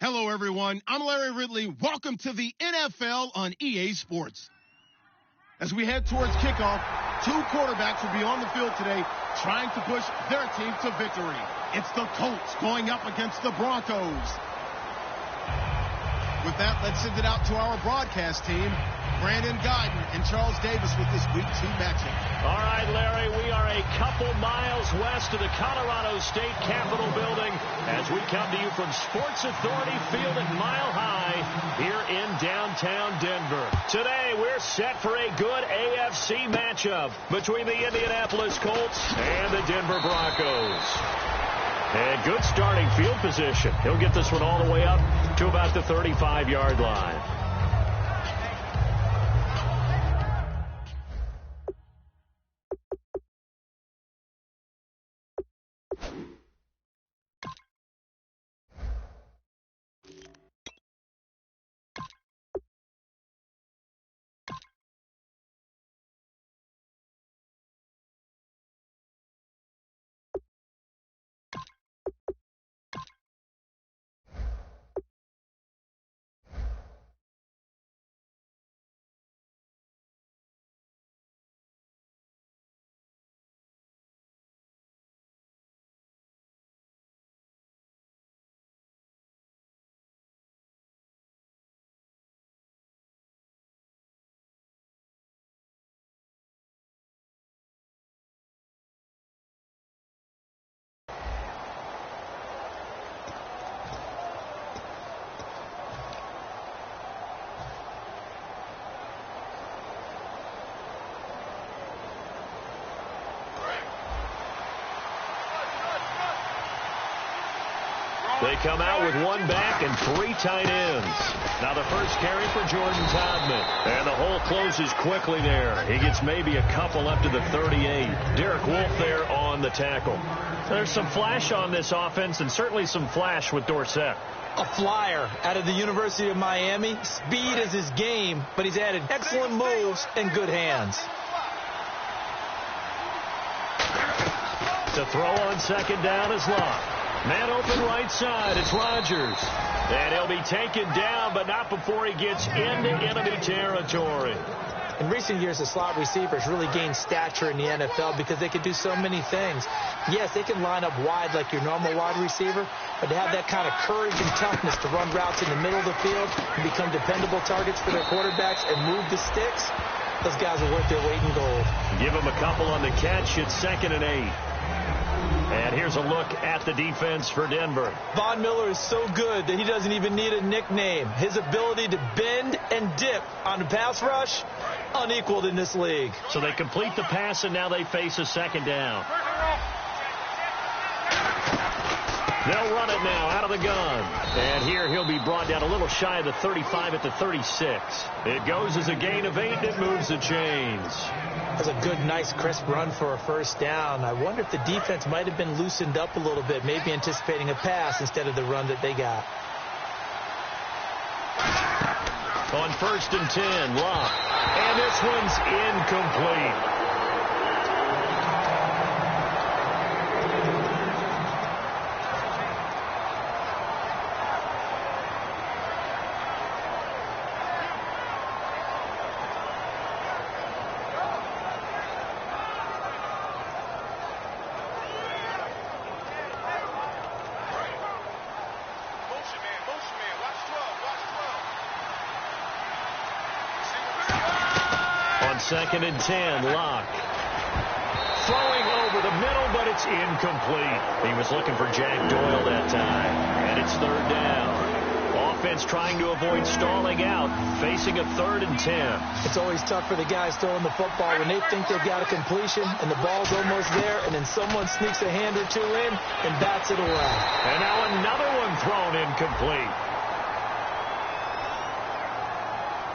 Hello, everyone. I'm Larry Ridley. Welcome to the NFL on EA Sports. As we head towards kickoff, two quarterbacks will be on the field today trying to push their team to victory. It's the Colts going up against the Broncos. With that, let's send it out to our broadcast team. Brandon Guyton and Charles Davis with this Week 2 matchup. All right, Larry, we are a couple miles west of the Colorado State Capitol building as we come to you from Sports Authority Field at Mile High here in downtown Denver. Today, we're set for a good AFC matchup between the Indianapolis Colts and the Denver Broncos. And good starting field position. He'll get this one all the way up to about the 35-yard line. They come out with one back and three tight ends. Now the first carry for Jordan Todman. And the hole closes quickly there. He gets maybe a couple up to the 38. Derek Wolfe there on the tackle. There's some flash on this offense and certainly some flash with Dorsett. A flyer out of the University of Miami. Speed is his game, but he's added excellent moves and good hands. To throw on second down is Locke. Man open right side, it's Rodgers. And he'll be taken down, but not before he gets into enemy territory. In recent years, the slot receivers really gained stature in the NFL because they can do so many things. Yes, they can line up wide like your normal wide receiver, but to have that kind of courage and toughness to run routes in the middle of the field and become dependable targets for their quarterbacks and move the sticks, those guys are worth their weight in gold. Give them a couple on the catch. It's 2nd and 8. And here's a look at the defense for Denver. Von Miller is so good that he doesn't even need a nickname. His ability to bend and dip on the pass rush, unequaled in this league. So they complete the pass, and now they face a second down. They'll run it now out of the gun. And here he'll be brought down a little shy of the 35 at the 36. It goes as a gain of 8, and it moves the chains. That's a good, nice, crisp run for a first down. I wonder if the defense might have been loosened up a little bit, maybe anticipating a pass instead of the run that they got. On 1st and 10, Locke. And this one's incomplete. On 2nd and 10, Locke. Throwing over the middle, but it's incomplete. He was looking for Jack Doyle that time. And it's 3rd down. Offense trying to avoid stalling out, facing a 3rd and 10. It's always tough for the guys throwing the football when they think they've got a completion and the ball's almost there, and then someone sneaks a hand or two in and bats it away. And now another one thrown incomplete.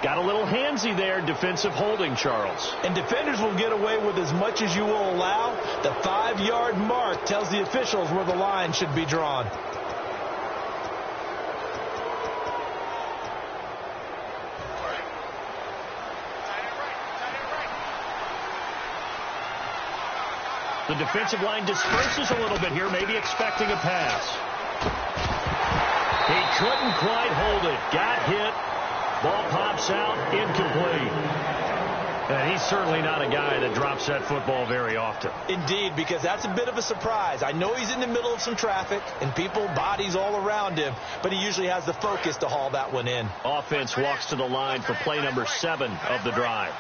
Got a little handsy there, defensive holding, Charles. And defenders will get away with as much as you will allow. The 5-yard mark tells the officials where the line should be drawn. The defensive line disperses a little bit here, maybe expecting a pass. He couldn't quite hold it. Got hit. Ball pops out. Incomplete. And he's certainly not a guy that drops that football very often. Indeed, because that's a bit of a surprise. I know he's in the middle of some traffic and people, bodies all around him, but he usually has the focus to haul that one in. Offense walks to the line for play number 7 of the drive.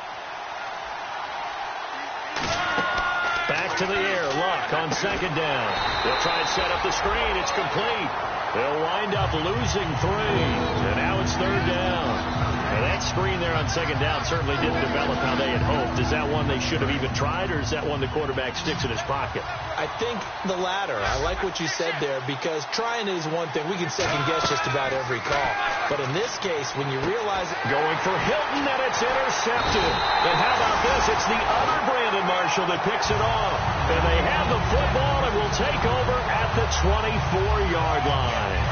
Back to the air. Luck on second down. They'll try and set up the screen. It's complete. They'll wind up losing 3. And now it's third down. Now that screen there on second down certainly didn't develop how they had hoped. Is that one they should have even tried, or is that one the quarterback sticks in his pocket? I think the latter. I like what you said there, because trying is one thing. We can second guess just about every call. But in this case, when you realize going for Hilton, and it's intercepted. And how about this? It's the other Brandon Marshall that picks it off. And they have the football and will take over at the 24-yard line.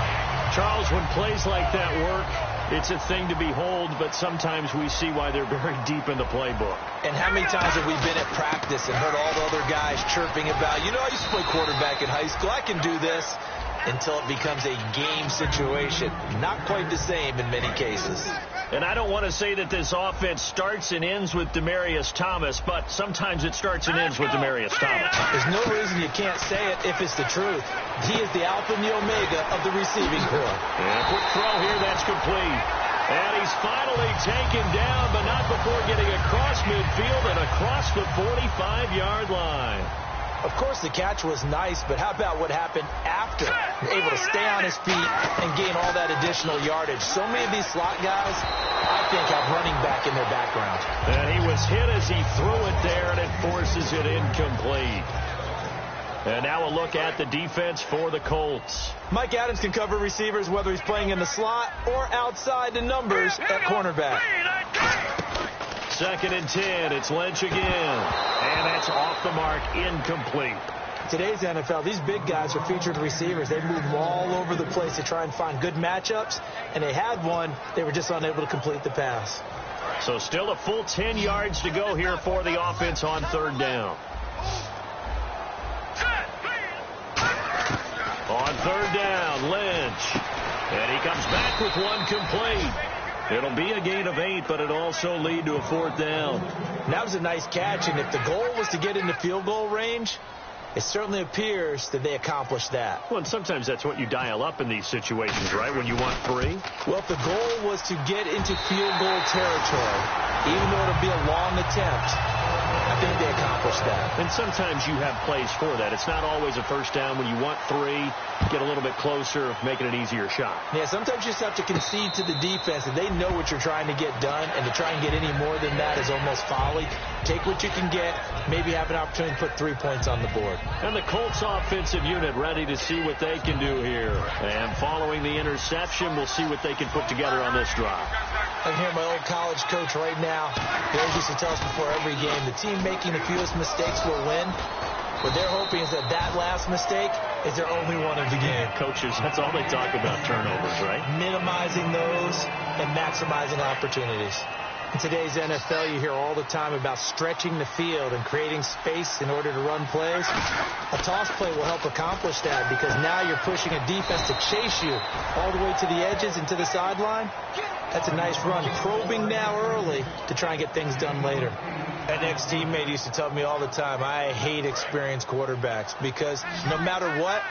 Charles, when plays like that work, it's a thing to behold, but sometimes we see why they're very deep in the playbook. And how many times have we been at practice and heard all the other guys chirping about, you know, I used to play quarterback in high school, I can do this, until it becomes a game situation. Not quite the same in many cases. And I don't want to say that this offense starts and ends with Demaryius Thomas, but sometimes it starts and ends with Demaryius Thomas. There's no reason you can't say it if it's the truth. He is the alpha and the omega of the receiving corps. And a quick throw here, that's complete. And he's finally taken down, but not before getting across midfield and across the 45-yard line. Of course, the catch was nice, but how about what happened after? Able to stay on his feet and gain all that additional yardage. So many of these slot guys, I think, have running back in their background. And he was hit as he threw it there, and it forces it incomplete. And now a look at the defense for the Colts. Mike Adams can cover receivers whether he's playing in the slot or outside the numbers at cornerback. 2nd and 10. It's Lynch again. And that's off the mark, incomplete. Today's NFL, these big guys are featured receivers. They move all over the place to try and find good matchups. And they had one. They were just unable to complete the pass. So still a full 10 yards to go here for the offense on third down. On third down, Lynch. And he comes back with one complete. It'll be a gain of 8, but it'll also lead to a 4th down. That was a nice catch, and if the goal was to get into field goal range, it certainly appears that they accomplished that. Well, and sometimes that's what you dial up in these situations, right, when you want 3? Well, if the goal was to get into field goal territory, even though it'll be a long attempt, I think they accomplished that. And sometimes you have plays for that. It's not always a first down. When you want 3, get a little bit closer, make it an easier shot. Yeah, sometimes you just have to concede to the defense, and they know what you're trying to get done, and to try and get any more than that is almost folly. Take what you can get, maybe have an opportunity to put 3 points on the board. And the Colts offensive unit ready to see what they can do here. And following the interception, we'll see what they can put together on this drive. I can hear my old college coach right now. They always used to tell us before every game, the team making the fewest mistakes will win. What they're hoping is that that last mistake is their only one of the game. Coaches, that's all they talk about, turnovers, right? Minimizing those and maximizing opportunities. In today's NFL, you hear all the time about stretching the field and creating space in order to run plays. A toss play will help accomplish that, because now you're pushing a defense to chase you all the way to the edges and to the sideline. That's a nice run, probing now early to try and get things done later. An ex-teammate used to tell me all the time, I hate experienced quarterbacks, because no matter what,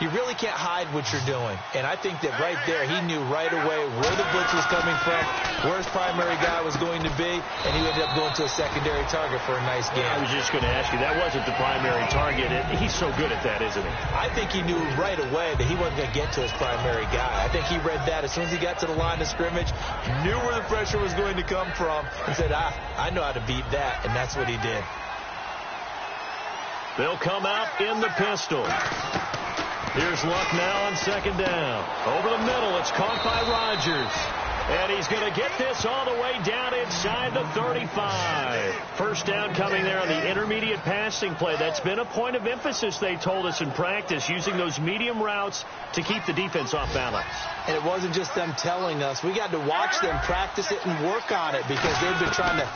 you really can't hide what you're doing. And I think that right there, he knew right away where the blitz was coming from, where his primary guy was going to be, and he ended up going to a secondary target for a nice game. I was just going to ask you, that wasn't the primary target. He's so good at that, isn't he? I think he knew right away that he wasn't going to get to his primary guy. I think he read that as soon as he got to the line of scrimmage, knew where the pressure was going to come from, and said, I know how to beat that, and that's what he did. They'll come out in the pistol. Here's Luck now on second down. Over the middle, it's caught by Rodgers. And he's going to get this all the way down inside the 35. First down coming there on the intermediate passing play. That's been a point of emphasis, they told us in practice, using those medium routes to keep the defense off balance. And it wasn't just them telling us. We got to watch them practice it and work on it, because they've been trying to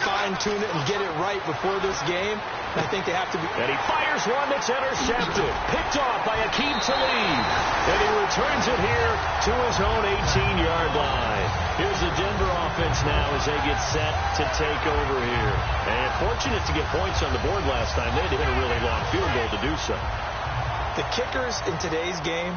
fine-tune it and get it right before this game. I think they have to be. And he fires one that's intercepted. Picked off by Aqib Talib. And he returns it here to his own 18-yard line. Here's the Denver offense now as they get set to take over here. And fortunate to get points on the board last time. They had to hit a really long field goal to do so. The kickers in today's game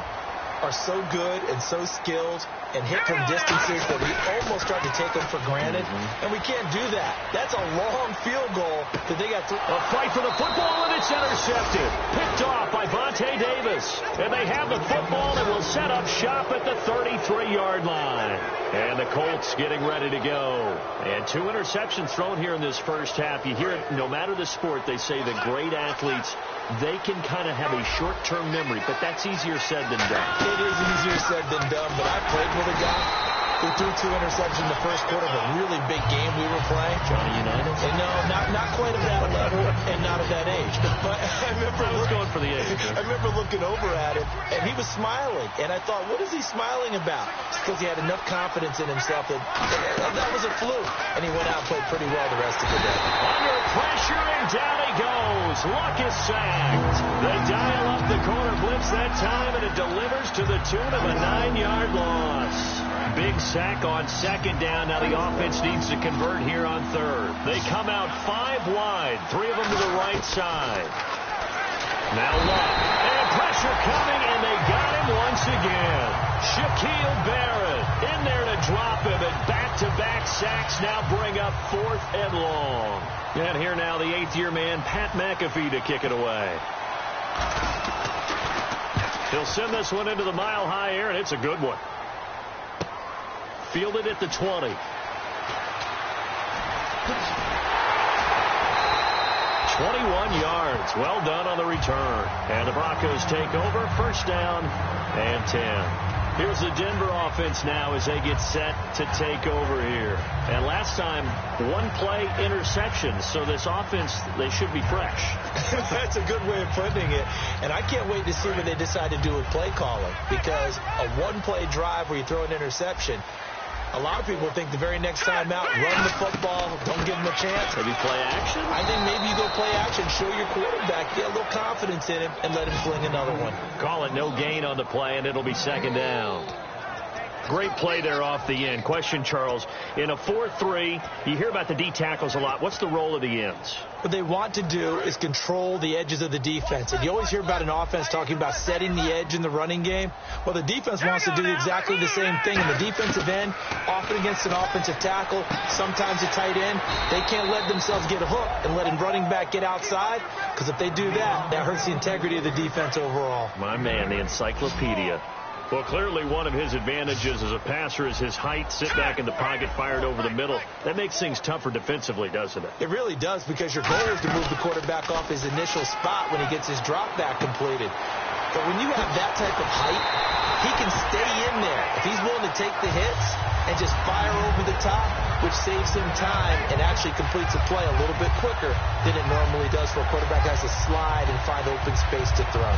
are so good and so skilled and hit from distances that we almost start to take them for granted. And we can't do that. That's a long field goal that they got. A fight for the football, and it's intercepted. Picked off by Vontae Davis. And they have the football and will set up shop at the 33-yard line. And the Colts getting ready to go. And 2 interceptions thrown here in this first half. You hear it, no matter the sport, they say the great athletes, they can kind of have a short-term memory, but that's easier said than done. It is easier said than done, but I played with a guy who threw 2 interceptions in the first quarter of a really big game we were playing. Johnny Unitas? And no, not quite of that level and not of that age. But I was going for the age. I remember looking over at him, and he was smiling. And I thought, what is he smiling about? Because he had enough confidence in himself that was a fluke. And he went out and played pretty well the rest of the day. Under pressure, and down he goes. Luck is sacked. They dial up the corner blitz that time, and it delivers to the tune of a 9-yard loss. Big sack on second down. Now the offense needs to convert here on third. They come out 5 wide, 3 of them to the right side. Now Luck, and pressure coming, and they got him once again. Shaquille Barrett in there to drop him, and back-to-back sacks now bring up 4th and long. And here now the 8th-year man, Pat McAfee, to kick it away. He'll send this one into the mile-high air, and it's a good one. Fielded at the 20. 21 yards. Well done on the return. And the Broncos take over. First down and 10. Here's the Denver offense now as they get set to take over here. And last time, 1-play interception. So this offense, they should be fresh. That's a good way of putting it. And I can't wait to see what they decide to do with play calling. Because a 1-play drive where you throw an interception, a lot of people think the very next time out, run the football, don't give them a chance. Maybe play action? I think maybe you go play action, show your quarterback, get a little confidence in him, and let him fling another one. Call it no gain on the play, and it'll be second down. Great play there off the end. Question, Charles, in a 4-3, you hear about the D tackles a lot. What's the role of the ends? What they want to do is control the edges of the defense. And you always hear about an offense talking about setting the edge in the running game. Well, the defense wants to do exactly the same thing. In the defensive end, often against an offensive tackle, sometimes a tight end, they can't let themselves get a hook and let a running back get outside, because if they do that, that hurts the integrity of the defense overall. My man, the encyclopedia. Well, clearly one of his advantages as a passer is his height, sit back in the pocket, fired over the middle. That makes things tougher defensively, doesn't it? It really does, because your goal is to move the quarterback off his initial spot when he gets his drop back completed. But when you have that type of height, he can stay in there. If he's willing to take the hits and just fire over the top, which saves him time and actually completes a play a little bit quicker than it normally does for a quarterback who has to slide and find open space to throw.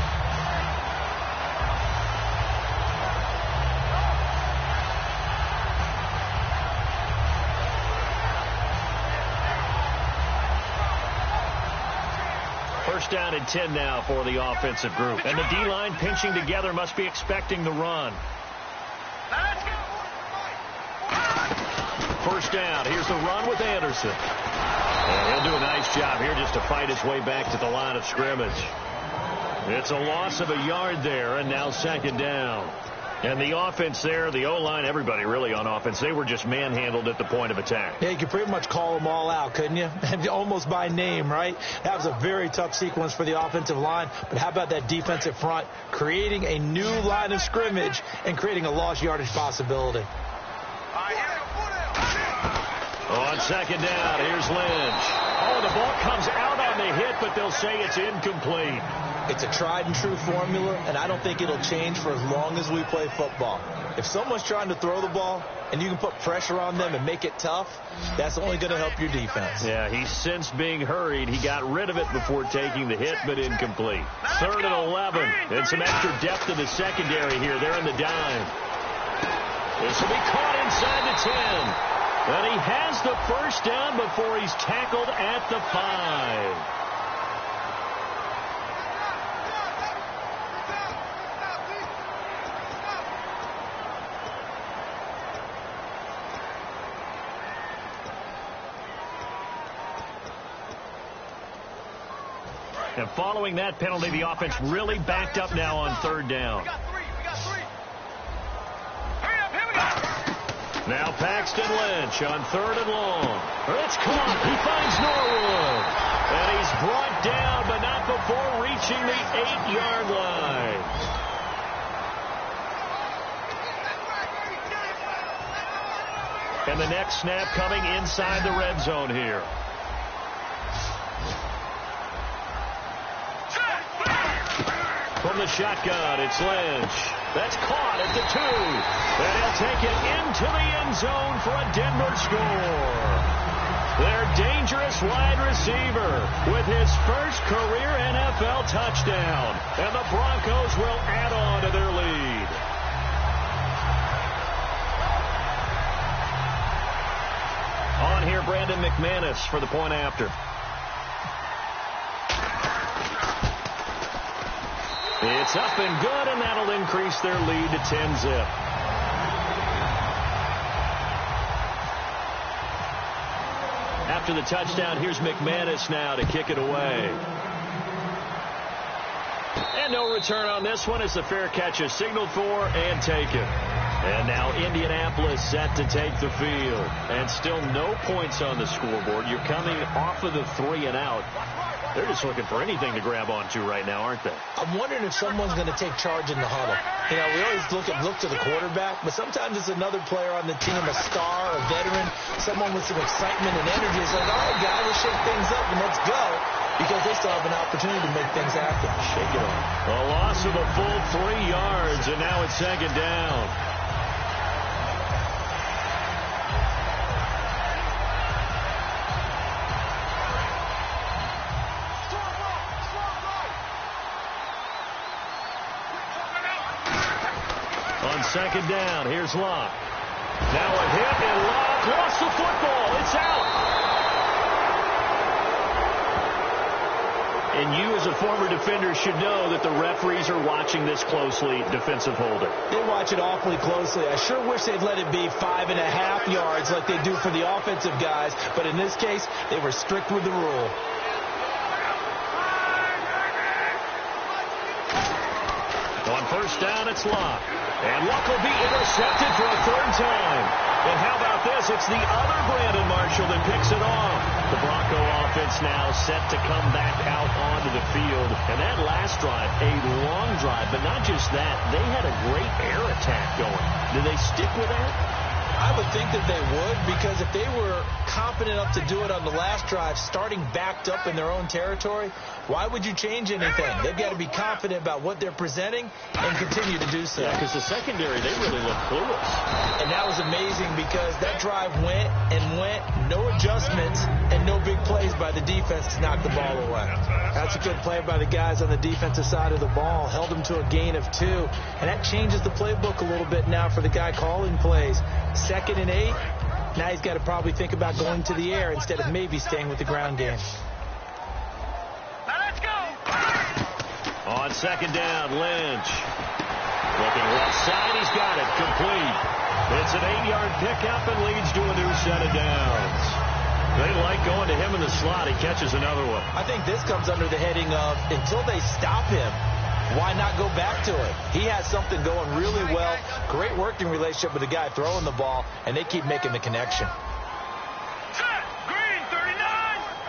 First down and 10 now for the offensive group. And the D-line pinching together must be expecting the run. First down. Here's the run with Anderson. And he'll do a nice job here just to fight his way back to the line of scrimmage. It's a loss of a yard there, and now second down. And the offense there, the O-line, everybody really on offense, they were just manhandled at the point of attack. Yeah, you could pretty much call them all out, couldn't you? Almost by name, right? That was a very tough sequence for the offensive line. But how about that defensive front creating a new line of scrimmage and creating a lost yardage possibility? On second down, here's Lynch. Oh, the ball comes out on the hit, but they'll say it's incomplete. It's a tried-and-true formula, and I don't think it'll change for as long as we play football. If someone's trying to throw the ball and you can put pressure on them and make it tough, that's only going to help your defense. Yeah, he sensed being hurried. He got rid of it before taking the hit, but incomplete. Third and 11, and some extra depth in the secondary here. They're in the dime. This will be caught inside the 10. And he has the first down before he's tackled at the 5. And following that penalty, the offense really backed up now on third down. We got three. Hurry up, here we go. Now Paxton Lynch on third and long. It's caught. He finds Norwood. And he's brought down, but not before reaching the 8-yard line. And the next snap coming inside the red zone here. From the shotgun, it's Lynch. That's caught at the 2. And he'll take it into the end zone for a Denver score. Their dangerous wide receiver with his first career NFL touchdown. And the Broncos will add on to their lead. On here, Brandon McManus for the point after. It's up and good, and that'll increase their lead to 10-zip. After the touchdown, here's McManus now to kick it away. And no return on this one as the fair catch is signaled for and taken. And now Indianapolis set to take the field. And still no points on the scoreboard. You're coming off of the 3 and out. They're just looking for anything to grab onto right now, aren't they? I'm wondering if someone's going to take charge in the huddle. You know, we always look to the quarterback, but sometimes it's another player on the team, a star, a veteran, someone with some excitement and energy. It's like, all right, guys, let's shake things up and let's go, because they still have an opportunity to make things happen. Shake it up. A loss of a full 3 yards, and now it's second down. Second down. Here's Locke. Now a hit, and Locke lost the football. It's out. And you, as a former defender, should know that the referees are watching this closely, defensive holder. They watch it awfully closely. I sure wish they'd let it be 5.5 yards like they do for the offensive guys, but in this case, they were strict with the rule. On first down, it's Locke. And Luck will be intercepted for a 3rd time. And how about this? It's the other Brandon Marshall that picks it off. The Bronco offense now set to come back out onto the field. And that last drive, a long drive, but not just that. They had a great air attack going. Do they stick with that? I would think that they would, because if they were confident enough to do it on the last drive, starting backed up in their own territory, why would you change anything? They've got to be confident about what they're presenting and continue to do so. Yeah, because the secondary, they really look clueless. And that was amazing because that drive went and went, no adjustments, and no big plays by the defense to knock the ball away. That's a good play by the guys on the defensive side of the ball. Held them to a gain of 2. And that changes the playbook a little bit now for the guy calling plays. 2nd and 8. Now he's got to probably think about going to the air instead of maybe staying with the ground game. Now let's go. On second down, Lynch. Looking left side, he's got it. Complete. It's an 8-yard pickup and leads to a new set of downs. They like going to him in the slot. He catches another one. I think this comes under the heading of, until they stop him, why not go back to it? He has something going really well. Great working relationship with the guy throwing the ball, and they keep making the connection. Green 39.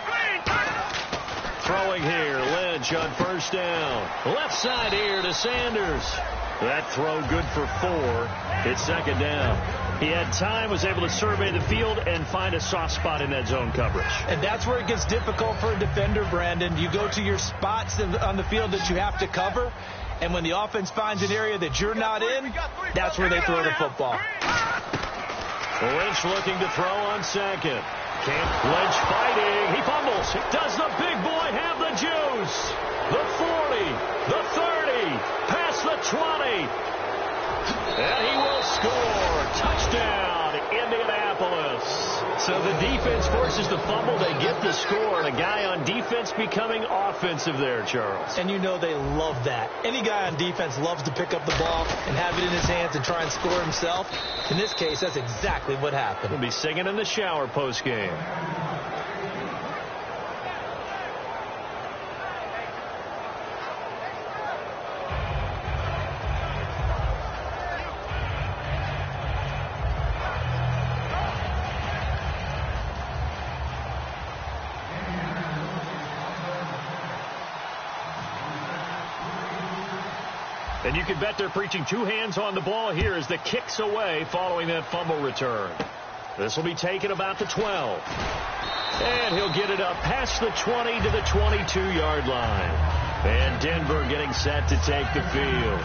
Green 39. Throwing here, Lynch on first down. Left side here to Sanders. That throw good for 4. It's second down. He had time, was able to survey the field and find a soft spot in that zone coverage. And that's where it gets difficult for a defender, Brandon. You go to your spots on the field that you have to cover, and when the offense finds an area that you're not in, that's where they throw the football. Lynch looking to throw on second. Lynch fighting. He fumbles. Does the big boy have the juice? The 40, the 30, past the 20. And he will score. Touchdown, Indianapolis. So the defense forces the fumble. They get the score. And a guy on defense becoming offensive there, Charles. And you know they love that. Any guy on defense loves to pick up the ball and have it in his hands and try and score himself. In this case, that's exactly what happened. He'll be singing in the shower postgame. And you can bet they're preaching two hands on the ball here as the kick's away following that fumble return. This will be taken about the 12. And he'll get it up past the 20 to the 22-yard line. And Denver getting set to take the field.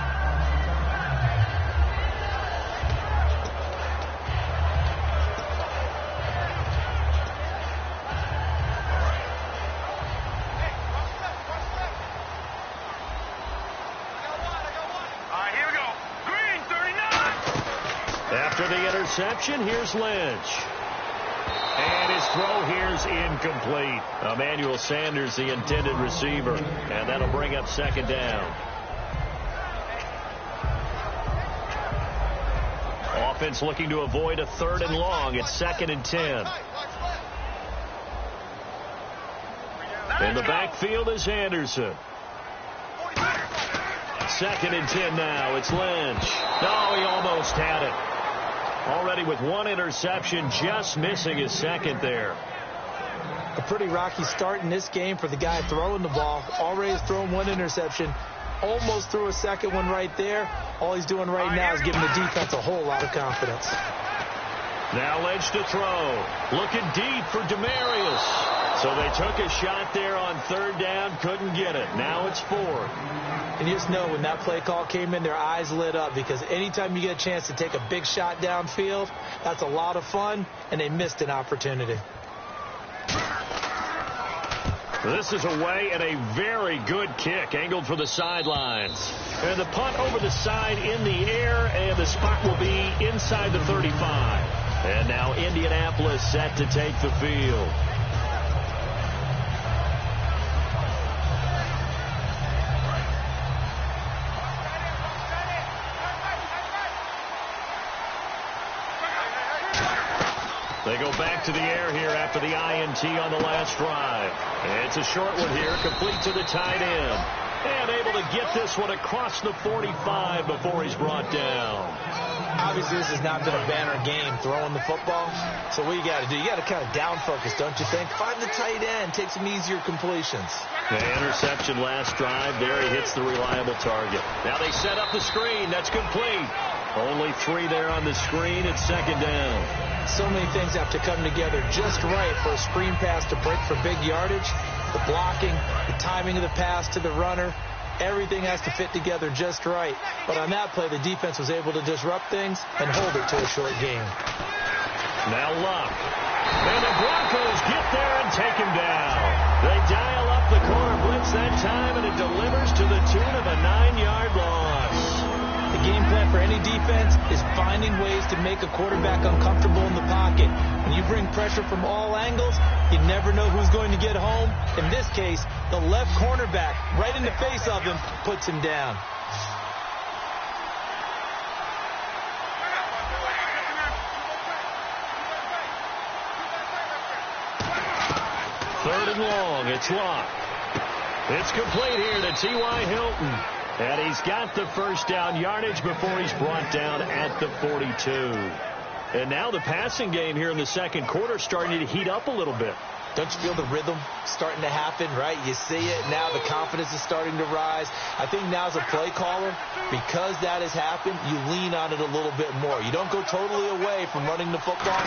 After the interception, here's Lynch. And his throw here's incomplete. Emmanuel Sanders, the intended receiver. And that'll bring up second down. Offense looking to avoid a 3rd and long. It's 2nd and 10. In the backfield is Anderson. 2nd and 10 now. It's Lynch. No, he almost had it. Already with one interception, just missing his second there. A pretty rocky start in this game for the guy throwing the ball. Already has thrown one interception. Almost threw a second one right there. All he's doing right now is giving the defense a whole lot of confidence. Now Lynch to throw. Looking deep for Demarius. So they took a shot there on 3rd down. Couldn't get it. Now it's 4th. And you just know when that play call came in, their eyes lit up, because anytime you get a chance to take a big shot downfield, that's a lot of fun, and they missed an opportunity. This is away and a very good kick, angled for the sidelines. And the punt over the side in the air, and the spot will be inside the 35. And now Indianapolis set to take the field. They go back to the air here after the INT on the last drive. It's a short one here, complete to the tight end. And able to get this one across the 45 before he's brought down. Obviously, this has not been a banner game throwing the football. So what you got to do, you got to kind of down focus, don't you think? Find the tight end, take some easier completions. The interception last drive. There he hits the reliable target. Now they set up the screen. That's complete. Only 3 there on the screen. It's 2nd down. So many things have to come together just right for a screen pass to break for big yardage. The blocking, the timing of the pass to the runner, everything has to fit together just right. But on that play, the defense was able to disrupt things and hold it to a short game. Now Luck. And the Broncos get there and take him down. They dial up the corner blitz that time, and it delivers to the tune of a 9-yard loss. The game plan for any defense is finding ways to make a quarterback uncomfortable in the pocket. When you bring pressure from all angles, you never know who's going to get home. In this case, the left cornerback, right in the face of him, puts him down. Third and long. It's Locke. It's complete here to T.Y. Hilton. And he's got the first down yardage before he's brought down at the 42. And now the passing game here in the second quarter starting to heat up a little bit. Don't you feel the rhythm starting to happen, right? You see it now. The confidence is starting to rise. I think now as a play caller, because that has happened, you lean on it a little bit more. You don't go totally away from running the football,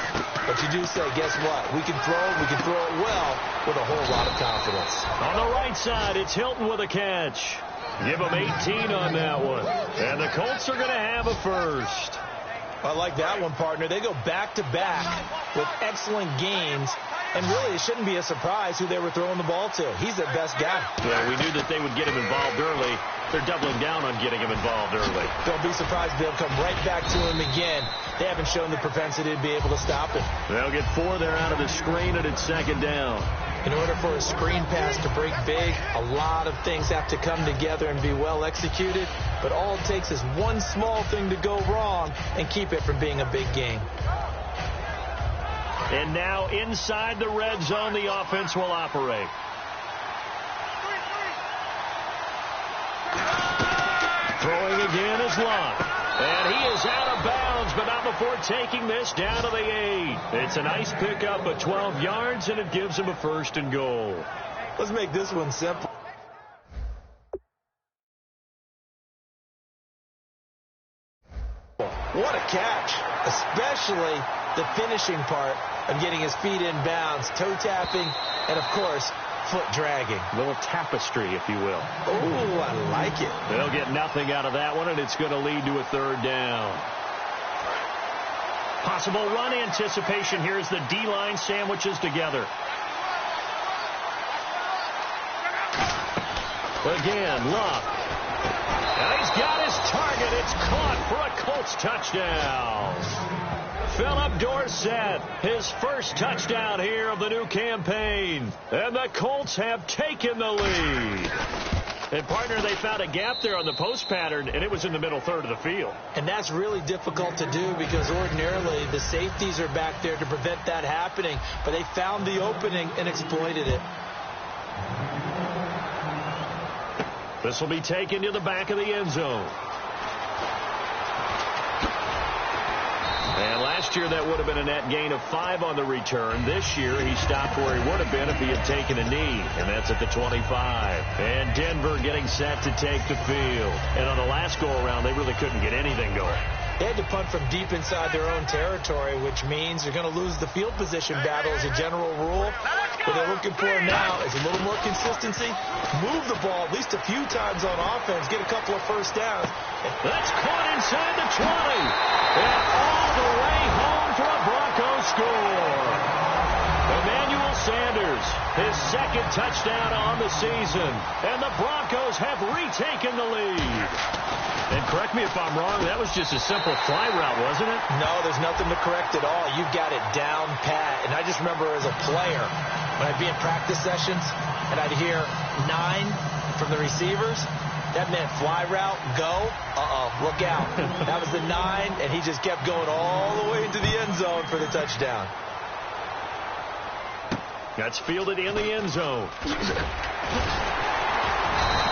but you do say, guess what? We can throw it well with a whole lot of confidence. On the right side, it's Hilton with a catch. Give him 18 on that one. And the Colts are going to have a first. I like that one, partner. They go back-to-back with excellent games. And really, it shouldn't be a surprise who they were throwing the ball to. He's their best guy. Yeah, we knew that they would get him involved early. They're doubling down on getting him involved early. Don't be surprised if they'll come right back to him again. They haven't shown the propensity to be able to stop him. They'll get 4 there out of the screen, and it's second down. In order for a screen pass to break big, a lot of things have to come together and be well executed. But all it takes is one small thing to go wrong and keep it from being a big game. And now inside the red zone, the offense will operate. Throwing again is Locke. And he is out of bounds, but not before taking this down to the 8. It's a nice pickup of 12 yards, and it gives him a first and goal. Let's make this one simple. What a catch, especially the finishing part of getting his feet in bounds, toe tapping, and, of course, foot dragging. A little tapestry, if you will. Oh, I like it. They'll get nothing out of that one, and it's going to lead to a third down. Possible run anticipation here as the D-line sandwiches together. Again, Luck. And he's got his target. It's caught for a Colts touchdown. Philip Dorsett, his first touchdown here of the new campaign. And the Colts have taken the lead. And, partner, they found a gap there on the post pattern, and it was in the middle third of the field. And that's really difficult to do because ordinarily the safeties are back there to prevent that happening. But they found the opening and exploited it. This will be taken to the back of the end zone. And last year that would have been a net gain of 5 on the return. This year he stopped where he would have been if he had taken a knee, and that's at the 25. And Denver getting set to take the field. And on the last go-around, they really couldn't get anything going. They had to punt from deep inside their own territory, which means they're going to lose the field position battle as a general rule. What they're looking for now is a little more consistency, move the ball at least a few times on offense, get a couple of first downs. That's caught inside the 20. And all the way home for a Broncos score. Emmanuel Sanders, his second touchdown on the season. And the Broncos have retaken the lead. And correct me if I'm wrong, that was just a simple fly route, wasn't it? No, there's nothing to correct at all. You've got it down pat. And I just remember as a player, when I'd be in practice sessions, and I'd hear 9 from the receivers, that meant fly route, go, look out. That was the 9, and he just kept going all the way into the end zone for the touchdown. That's fielded in the end zone.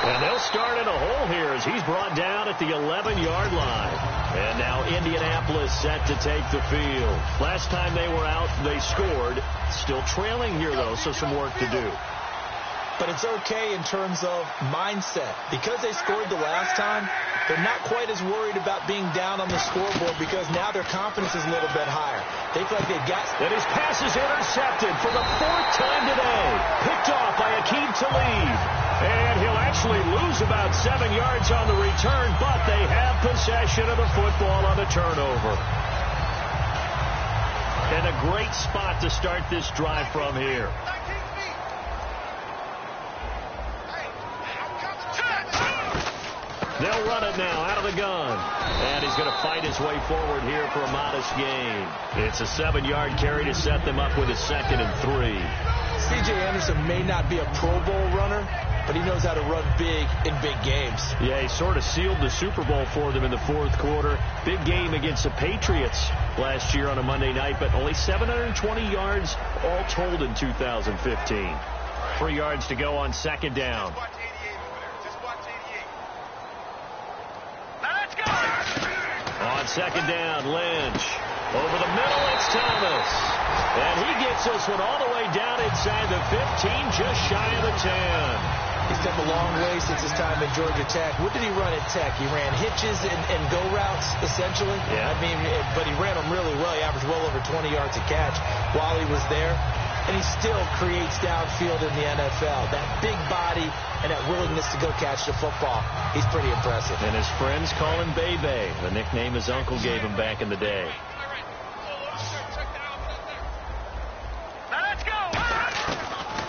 And they'll start in a hole here as he's brought down at the 11-yard line. And now Indianapolis set to take the field. Last time they were out, they scored. Still trailing here, though, so some work to do. But it's okay in terms of mindset. Because they scored the last time, they're not quite as worried about being down on the scoreboard because now their confidence is a little bit higher. They feel like they've got... And his pass is intercepted for the 4th time today. Picked off by Aqib Talib. And he'll actually lose about 7 yards on the return, but they have possession of the football on the turnover. And a great spot to start this drive from here. They'll run it now out of the gun. And he's going to fight his way forward here for a modest gain. It's a 7-yard carry to set them up with a 2nd and 3. C.J. Anderson may not be a Pro Bowl runner, but he knows how to run big in big games. Yeah, he sort of sealed the Super Bowl for them in the 4th quarter. Big game against the Patriots last year on a Monday night, but only 720 yards all told in 2015. 3 yards to go on 2nd down. On 2nd down, Lynch. Over the middle, it's Thomas. And he gets this one all the way down inside the 15, just shy of the 10. He's come a long way since his time at Georgia Tech. What did he run at Tech? He ran hitches and go routes, essentially. Yeah. I mean, but he ran them really well. He averaged well over 20 yards a catch while he was there. And he still creates downfield in the NFL. That big body and that willingness to go catch the football. He's pretty impressive. And his friends call him Bebe, the nickname his uncle gave him back in the day. Let's go.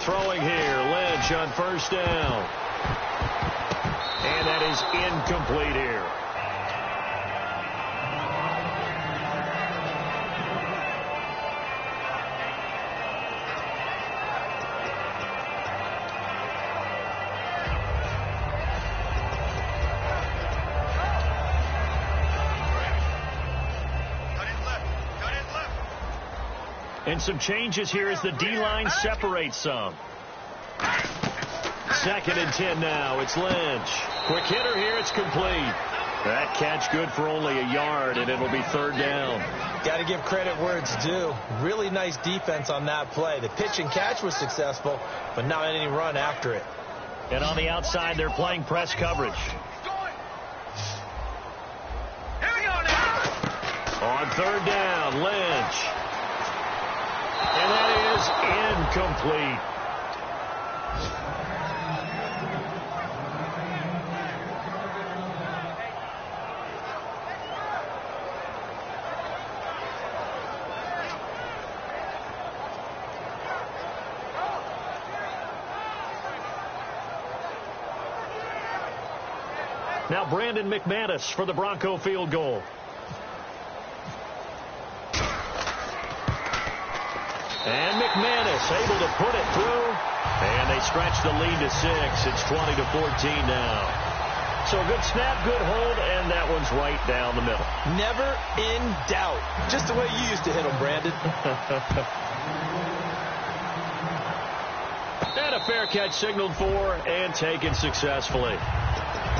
Throwing here, Lynch on 1st down. And that is incomplete here. And some changes here as the D-line separates some. 2nd and 10 now. It's Lynch. Quick hitter here. It's complete. That catch good for only a yard, and it'll be 3rd down. Got to give credit where it's due. Really nice defense on that play. The pitch and catch was successful, but not any run after it. And on the outside, they're playing press coverage. Here we go now. On third down, Lynch. And that is incomplete. Now Brandon McManus for the Bronco field goal. And McManus able to put it through. And they stretch the lead to 6. It's 20-14 now. So a good snap, good hold, and that one's right down the middle. Never in doubt. Just the way you used to hit them, Brandon. And a fair catch signaled for and taken successfully.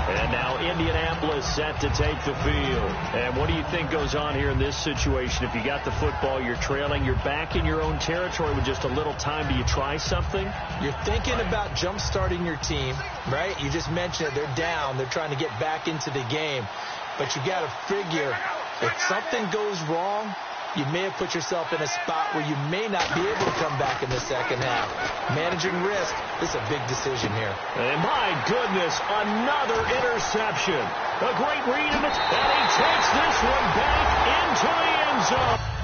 And now Indianapolis set to take the field. And what do you think goes on here in this situation? If you got the football, you're trailing, you're back in your own territory with just a little time. Do you try something? You're thinking about jump-starting your team, right? You just mentioned it. They're down. They're trying to get back into the game. But you got to figure if something goes wrong, you may have put yourself in a spot where you may not be able to come back in the second half. Managing risk, this is a big decision here. And my goodness, another interception. A great read, and he takes this one back into the end zone.